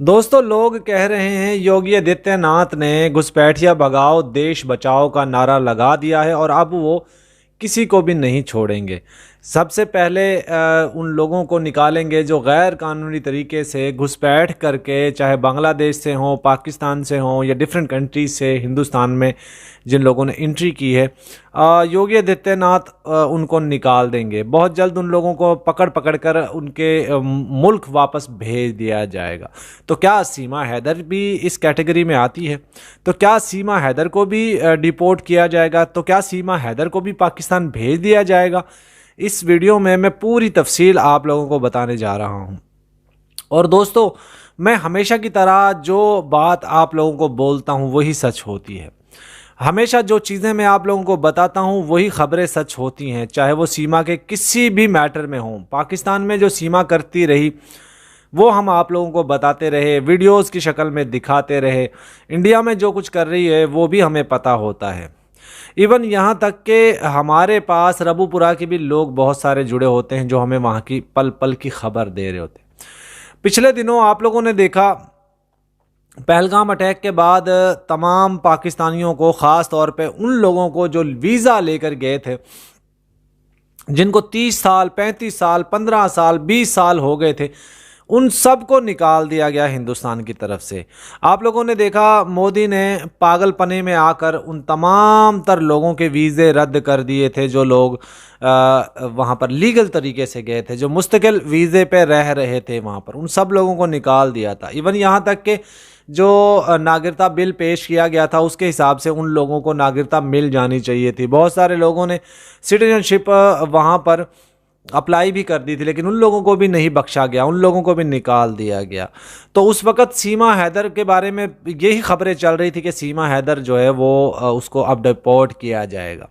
दोस्तों, लोग कह रहे हैं योगी आदित्यनाथ ने घुसपैठिया भगाओ देश बचाओ का नारा लगा दिया है और अब वो किसी को भी नहीं छोड़ेंगे। सबसे पहले उन लोगों को निकालेंगे जो गैर कानूनी तरीके से घुसपैठ करके, चाहे बांग्लादेश से हों, पाकिस्तान से हों या डिफरेंट कंट्रीज से हिंदुस्तान में जिन लोगों ने एंट्री की है। योगी आदित्यनाथ उनको निकाल देंगे। बहुत जल्द उन लोगों को पकड़ पकड़ कर उनके मुल्क वापस भेज दिया जाएगा। तो क्या सीमा हैदर भी इस कैटेगरी में आती है? तो क्या सीमा हैदर को भी डिपोर्ट किया जाएगा? तो क्या सीमा हैदर को भी पाकिस्तान भेज दिया जाएगा? इस वीडियो में मैं पूरी तफसील आप लोगों को बताने जा रहा हूं। और दोस्तों, मैं हमेशा की तरह जो बात आप लोगों को बोलता हूं वही सच होती है। हमेशा जो चीज़ें मैं आप लोगों को बताता हूं वही खबरें सच होती हैं, चाहे वो सीमा के किसी भी मैटर में हों। पाकिस्तान में जो सीमा करती रही वो हम आप लोगों को बताते रहे, वीडियोस की शक्ल में दिखाते रहे। इंडिया में जो कुछ कर रही है वो भी हमें पता होता है। इवन यहाँ तक कि हमारे पास रबूपुरा के भी लोग बहुत सारे जुड़े होते हैं जो हमें वहाँ की पल पल की खबर दे रहे होते हैं। पिछले दिनों आप लोगों ने देखा, पहलगाम अटैक के बाद तमाम पाकिस्तानियों को, ख़ास तौर पे उन लोगों को जो वीज़ा लेकर गए थे, जिनको 30 साल, 35 साल, 15 साल, 20 साल हो गए थे, उन सब को निकाल दिया गया हिंदुस्तान की तरफ से। आप लोगों ने देखा, मोदी ने पागलपने में आकर उन तमाम तर लोगों के वीज़े रद्द कर दिए थे जो लोग वहाँ पर लीगल तरीके से गए थे, जो मुस्तकिल वीज़े पे रह रहे थे वहाँ पर, उन सब लोगों को निकाल दिया था। इवन यहाँ तक कि जो नागरिकता बिल पेश किया गया था उसके हिसाब से उन लोगों को नागरिकता मिल जानी चाहिए थी। बहुत सारे लोगों ने सिटीजनशिप वहाँ पर अप्लाई भी कर दी थी, लेकिन उन लोगों को भी नहीं बख्शा गया, उन लोगों को भी निकाल दिया गया। तो उस वक़्त सीमा हैदर के बारे में यही खबरें चल रही थी कि सीमा हैदर जो है वो उसको अब डिपोर्ट किया जाएगा।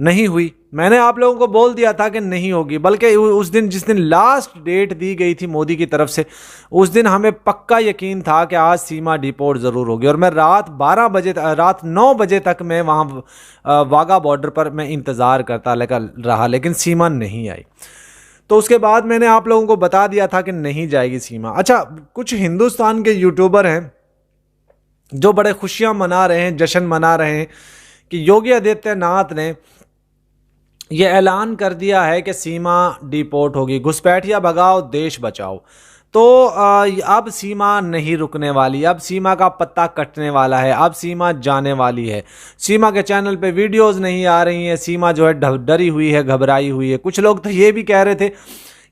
नहीं हुई। मैंने आप लोगों को बोल दिया था कि नहीं होगी, बल्कि उस दिन, जिस दिन लास्ट डेट दी गई थी मोदी की तरफ से, उस दिन हमें पक्का यकीन था कि आज सीमा डिपोर्ट ज़रूर होगी। और मैं रात 9 बजे तक मैं वहाँ वाघा बॉर्डर पर मैं इंतज़ार करता रहा, लेकिन सीमा नहीं आई। तो उसके बाद मैंने आप लोगों को बता दिया था कि नहीं जाएगी सीमा। अच्छा, कुछ हिंदुस्तान के यूट्यूबर हैं जो बड़े खुशियाँ मना रहे हैं, जश्न मना रहे हैं कि योगी आदित्यनाथ ने ये ऐलान कर दिया है कि सीमा डिपोर्ट होगी, घुसपैठिया भगाओ देश बचाओ। तो अब सीमा नहीं रुकने वाली, अब सीमा का पत्ता कटने वाला है, अब सीमा जाने वाली है। सीमा के चैनल पे वीडियोस नहीं आ रही हैं, सीमा जो है डरी हुई है, घबराई हुई है। कुछ लोग तो ये भी कह रहे थे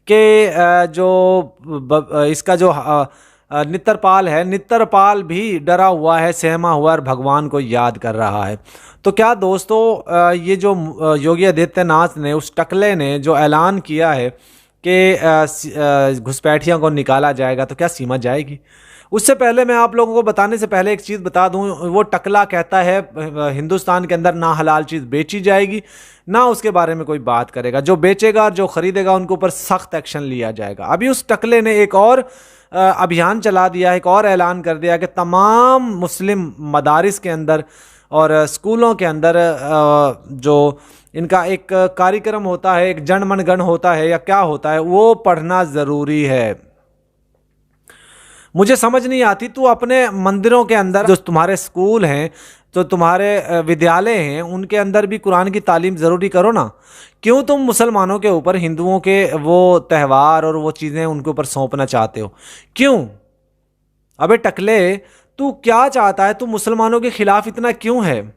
कि इसका जो नित्रपाल है, नित्रपाल भी डरा हुआ है, सहमा हुआ और भगवान को याद कर रहा है। तो क्या दोस्तों, ये जो योगी आदित्यनाथ ने, उस टकले ने जो ऐलान किया है कि घुसपैठियों को निकाला जाएगा, तो क्या सीमा जाएगी? उससे पहले मैं आप लोगों को बताने से पहले एक चीज़ बता दूं, वो टकला कहता है हिंदुस्तान के अंदर ना हलाल चीज़ बेची जाएगी, ना उसके बारे में कोई बात करेगा। जो बेचेगा और जो ख़रीदेगा उनके ऊपर सख्त एक्शन लिया जाएगा। अभी उस टकले ने एक और अभियान चला दिया है, एक और ऐलान कर दिया कि तमाम मुस्लिम मदारिस के अंदर और स्कूलों के अंदर जो इनका एक कार्यक्रम होता है, एक जन मन गण होता है या क्या होता है, वो पढ़ना ज़रूरी है। मुझे समझ नहीं आती, तू अपने मंदिरों के अंदर, जो तुम्हारे स्कूल हैं, जो तुम्हारे विद्यालय हैं, उनके अंदर भी कुरान की तालीम ज़रूरी करो ना। क्यों तुम मुसलमानों के ऊपर हिंदुओं के वो त्यौहार और वो चीज़ें उनके ऊपर सौंपना चाहते हो? क्यों? अबे टकले, तू क्या चाहता है? तू मुसलमानों के खिलाफ इतना क्यों है?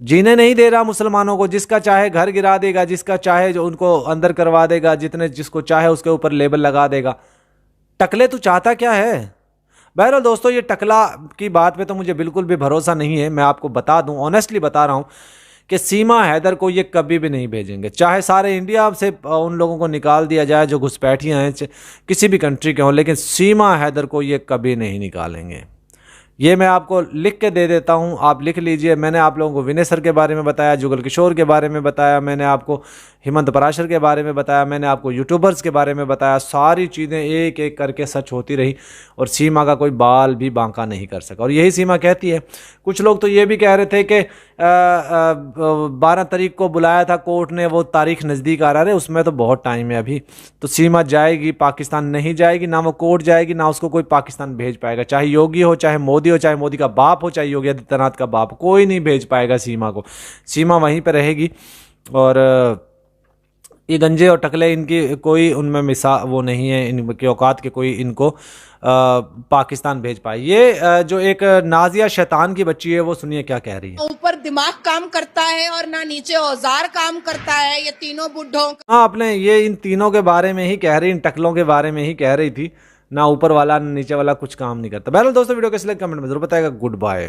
जीने नहीं दे रहा मुसलमानों को, जिसका चाहे घर गिरा देगा, जिसका चाहे जो उनको अंदर करवा देगा, जिसको चाहे उसके ऊपर लेबल लगा देगा। टकले, तू चाहता क्या है? बहरहाल दोस्तों, ये टकला की बात पे तो मुझे बिल्कुल भी भरोसा नहीं है। मैं आपको बता दूं, ऑनेस्टली बता रहा हूं कि सीमा हैदर को ये कभी भी नहीं भेजेंगे। चाहे सारे इंडिया से उन लोगों को निकाल दिया जाए जो घुसपैठियाँ हैं, किसी भी कंट्री के हों, लेकिन सीमा हैदर को ये कभी नहीं निकालेंगे। ये मैं आपको लिख के दे देता हूँ, आप लिख लीजिए। मैंने आप लोगों को विनय सर के बारे में बताया, जुगल किशोर के बारे में बताया, मैंने आपको हेमंत पराशर के बारे में बताया, मैंने आपको यूट्यूबर्स के बारे में बताया, सारी चीज़ें एक एक करके सच होती रही और सीमा का कोई बाल भी बांका नहीं कर सका। और यही सीमा कहती है। कुछ लोग तो ये भी कह रहे थे कि 12 तारीख को बुलाया था कोर्ट ने, वो तारीख नज़दीक आ रहा है, उसमें तो बहुत टाइम है अभी, तो सीमा जाएगी पाकिस्तान नहीं जाएगी, ना वो कोर्ट जाएगी, ना उसको कोई पाकिस्तान भेज पाएगा, चाहे योगी हो, चाहे मोदी हो, चाहे मोदी का बाप हो, चाहे योगी आदित्यनाथ का बाप, कोई नहीं भेज पाएगा सीमा को। सीमा वहीं पर रहेगी। और ये गंजे और टकले, इनकी कोई उनमें मिसाल वो नहीं है, इनकी औकात के कोई इनको पाकिस्तान भेज पाए। ये जो एक नाजिया शैतान की बच्ची है, वो सुनिए क्या कह रही है। ऊपर दिमाग काम करता है और ना नीचे औजार काम करता है, ये तीनों बुढ़ों। हाँ, आपने ये इन तीनों के बारे में ही कह रही, इन टकलों के बारे में ही कह रही थी, ना ऊपर वाला ना नीचे वाला कुछ काम नहीं करता। बहरहाल दोस्तों, वीडियो कैसे लगे कमेंट में जरूर बताएगा। Good bye.